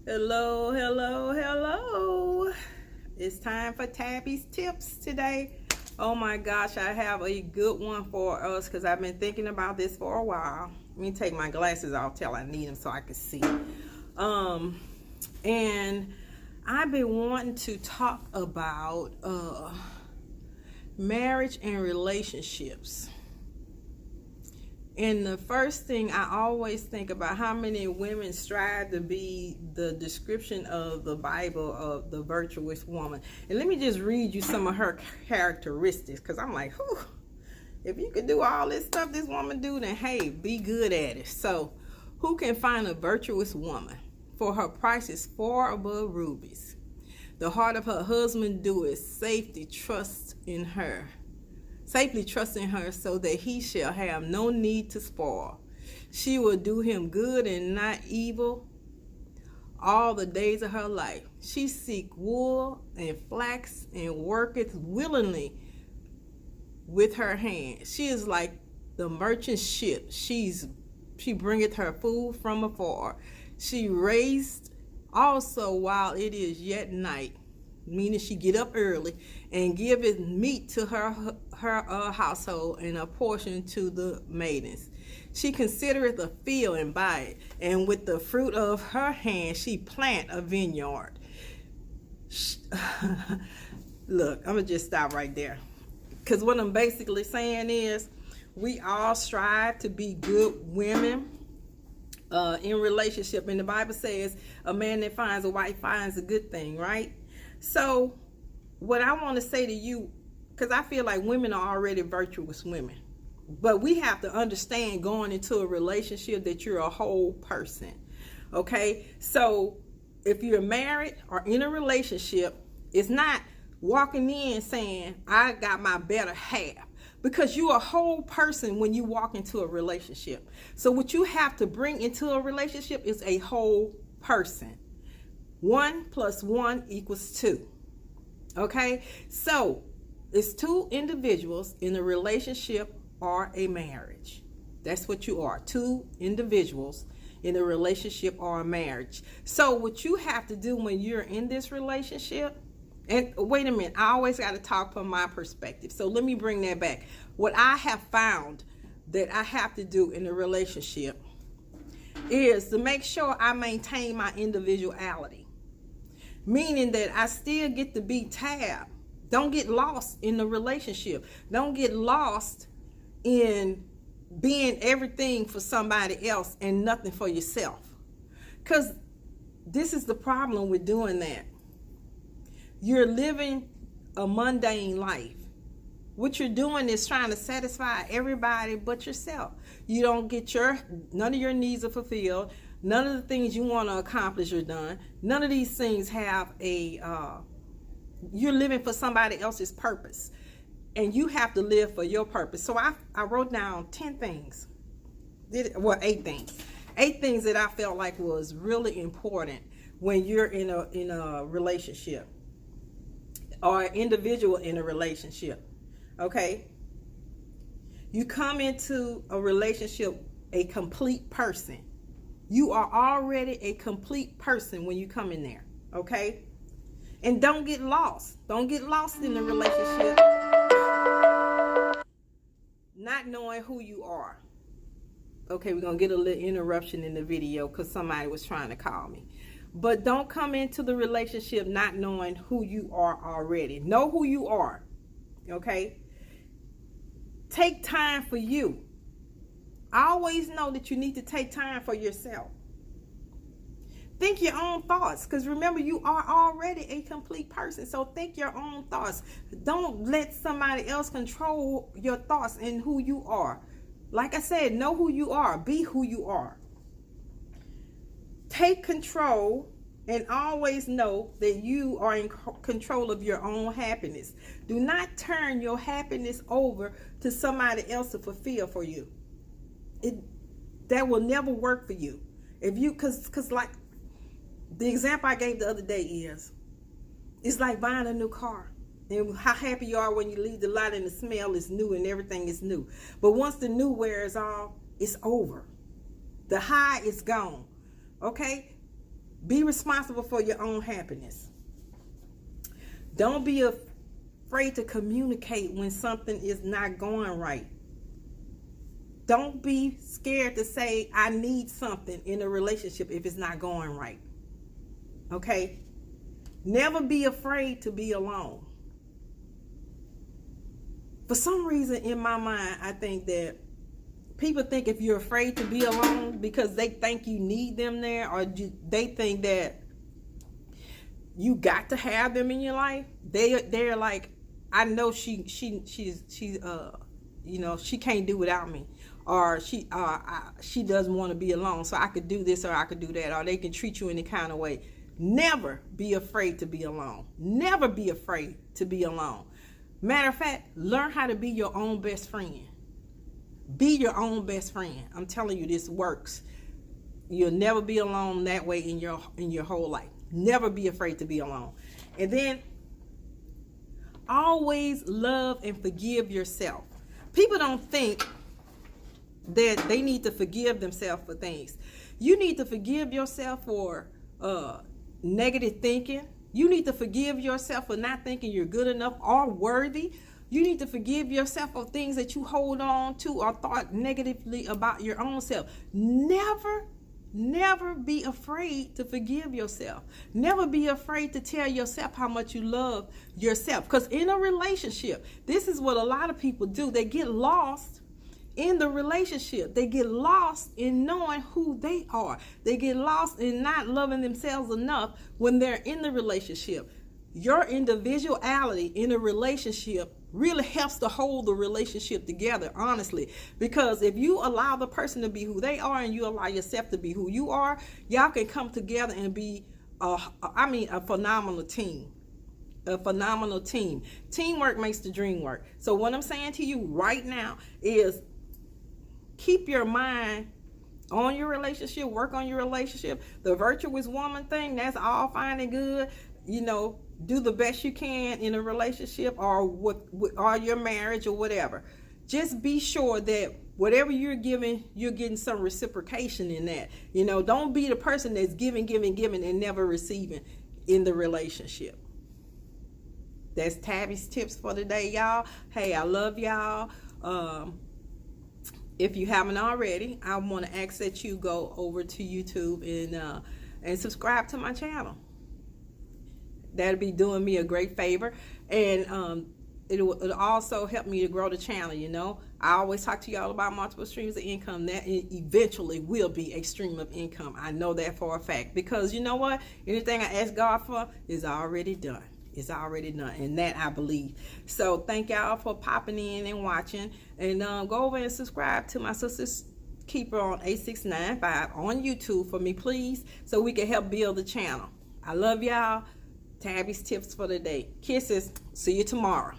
Hello, hello, hello. It's time for Tabby's tips today. Oh my gosh, I have a good one for us because I've been thinking about this for a while. Let me take my glasses off till I need them so I can see. And I've been wanting to talk about marriage and relationships. And the first thing I always think about how many women strive to be the description of the Bible of the virtuous woman. And let me just read you some of her characteristics, because I'm like, whew, if you could do all this stuff this woman do, then hey, be good at it. So, who can find a virtuous woman? For her price is far above rubies. The heart of her husband doeth safely trust in her. Safely trust in her, so that he shall have no need to spoil. She will do him good and not evil all the days of her life. She seek wool and flax and worketh willingly with her hand. She is like the merchant ship. She bringeth her food from afar. She raised also while it is yet night, meaning she get up early, and giveth meat to her household, and a portion to the maidens. She considereth a field and buy it, and with the fruit of her hand she plant a vineyard. Look, I'm gonna just stop right there, because what I'm basically saying is we all strive to be good women in relationship, and the Bible says a man that finds a wife finds a good thing, right? So what I want to say to you, because I feel like women are already virtuous women, but we have to understand going into a relationship that you're a whole person. Okay, so if you're married or in a relationship, it's not walking in saying I got my better half, because you're a whole person when you walk into a relationship. So what you have to bring into a relationship is a whole person. 1 + 1 = 2. Okay, so it's two individuals in a relationship or a marriage. That's what you are, two individuals in a relationship or a marriage. So what you have to do when you're in this relationship, and wait a minute, I always got to talk from my perspective, so let me bring that back. What I have found that I have to do in a relationship is to make sure I maintain my individuality. Meaning that I still get to be Tab. Don't get lost in the relationship. Don't get lost in being everything for somebody else and nothing for yourself. Because this is the problem with doing that. You're living a mundane life. What you're doing is trying to satisfy everybody but yourself. You don't get none of your needs are fulfilled. None of the things you want to accomplish are done. None of these things have you're living for somebody else's purpose. And you have to live for your purpose. So I wrote down 10 things. 8 things. 8 things that I felt like was really important when you're in a relationship or an individual in a relationship. Okay? You come into a relationship a complete person. You are already a complete person when you come in there, okay? And don't get lost. Don't get lost in the relationship not knowing who you are. Okay, we're going to get a little interruption in the video because somebody was trying to call me. But don't come into the relationship not knowing who you are already. Know who you are, okay? Take time for you. I always know that you need to take time for yourself. Think your own thoughts, because remember, you are already a complete person. So think your own thoughts. Don't let somebody else control your thoughts and who you are. Like I said, know who you are. Be who you are. Take control and always know that you are in control of your own happiness. Do not turn your happiness over to somebody else to fulfill for you. That will never work for you. If you, cause like the example I gave the other day is, it's like buying a new car. And how happy you are when you leave the lot and the smell is new and everything is new. But once the new wears off, it's over. The high is gone. Okay? Be responsible for your own happiness. Don't be afraid to communicate when something is not going right. Don't be scared to say, I need something in a relationship if it's not going right. Okay? Never be afraid to be alone. For some reason in my mind, I think that people think if you're afraid to be alone because they think you need them there, or they think that you got to have them in your life, they're like, I know she's you know, she can't do without me, or she doesn't want to be alone, so I could do this or I could do that, or they can treat you any kind of way. Never be afraid to be alone. Never be afraid to be alone. Matter of fact, learn how to be your own best friend. Be your own best friend. I'm telling you, this works. You'll never be alone that way in your whole life. Never be afraid to be alone. And then always love and forgive yourself. People don't think that they need to forgive themselves for things. You need to forgive yourself for negative thinking. You need to forgive yourself for not thinking you're good enough or worthy. You need to forgive yourself for things that you hold on to or thought negatively about your own self. Never be afraid to forgive yourself. Never be afraid to tell yourself how much you love yourself. Because in a relationship, this is what a lot of people do. They get lost in the relationship. They get lost in knowing who they are. They get lost in not loving themselves enough when they're in the relationship. Your individuality in a relationship really helps to hold the relationship together, honestly. Because if you allow the person to be who they are and you allow yourself to be who you are, y'all can come together and be a phenomenal team. A phenomenal team. Teamwork makes the dream work. So what I'm saying to you right now is keep your mind on your relationship, work on your relationship. The virtuous woman thing, that's all fine and good. You know, do the best you can in a relationship or your marriage or whatever. Just be sure that whatever you're giving, you're getting some reciprocation in that. You know, don't be the person that's giving and never receiving in the relationship. That's Tabby's tips for today, y'all. Hey, I love y'all. If you haven't already, I want to ask that you go over to YouTube and subscribe to my channel. That'll be doing me a great favor, and it'll also help me to grow the channel. You know, I always talk to y'all about multiple streams of income. That eventually will be a stream of income. I know that for a fact, because you know what? Anything I ask God for is already done. It's already done, and that I believe. So thank y'all for popping in and watching, and go over and subscribe to my sister's keeper on 8695 on YouTube for me, please, so we can help build the channel. I love y'all. Tabby's tips for the day. Kisses. See you tomorrow.